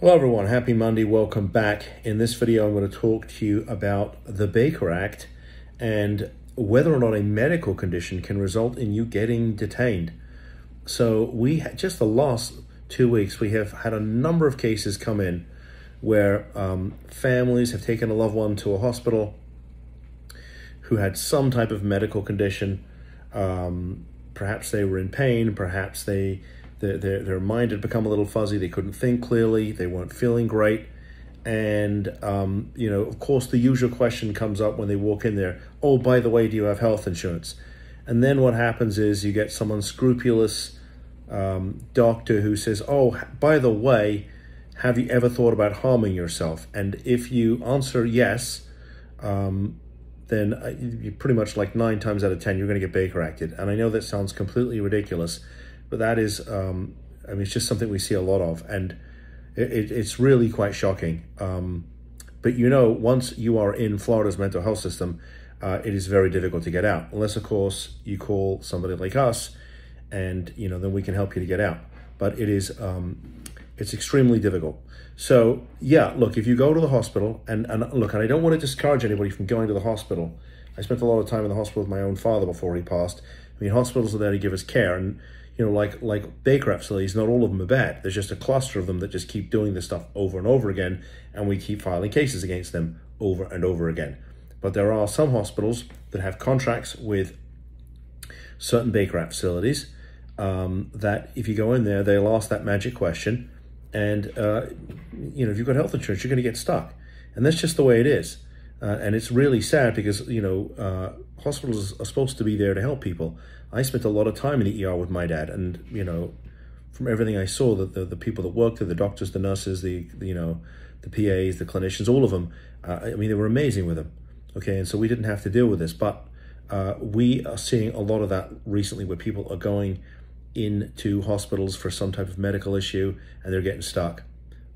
Hello everyone, happy Monday, welcome back. In this video I'm going to talk to you about the Baker Act and whether or not a medical condition can result in you getting detained. So just the last 2 weeks we have had a number of cases come in where families have taken a loved one to a hospital who had some type of medical condition. Perhaps they were in pain, perhaps their mind had become a little fuzzy, they couldn't think clearly, they weren't feeling great. And, of course, the usual question comes up when they walk in there, oh, by the way, do you have health insurance? And then what happens is you get some unscrupulous doctor who says, oh, by the way, have you ever thought about harming yourself? And if you answer yes, then you pretty much like 9 times out of 10, you're going to get Baker Acted. And I know that sounds completely ridiculous, but that is, it's just something we see a lot of, and it's really quite shocking. But once you are in Florida's mental health system, it is very difficult to get out, unless, of course, you call somebody like us, and then we can help you to get out. But it is, it's extremely difficult. So yeah, look, if you go to the hospital, and look, and I don't want to discourage anybody from going to the hospital. I spent a lot of time in the hospital with my own father before he passed. I mean, hospitals are there to give us care, and like Baker facilities, not all of them are bad. There's just a cluster of them that just keep doing this stuff over and over again, and we keep filing cases against them over and over again. But there are some hospitals that have contracts with certain Baker facilities that if you go in there, they'll ask that magic question, and if you've got health insurance, you're going to get stuck. And that's just the way it is. And it's really sad because, hospitals are supposed to be there to help people. I spent a lot of time in the ER with my dad, and, from everything I saw, the people that worked there, the doctors, the nurses, the PAs, the clinicians, all of them, they were amazing with them. Okay, and so we didn't have to deal with this, but we are seeing a lot of that recently where people are going into hospitals for some type of medical issue and they're getting stuck.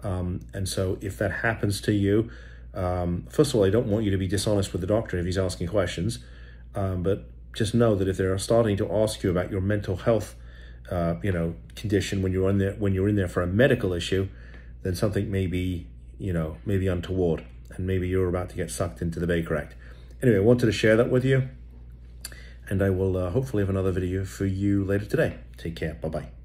And so if that happens to you, first of all, I don't want you to be dishonest with the doctor if he's asking questions, but just know that if they're starting to ask you about your mental health, condition when you're in there for a medical issue, then something may be untoward, and maybe you're about to get sucked into the Baker Act. Anyway, I wanted to share that with you, and I will hopefully have another video for you later today. Take care. Bye-bye.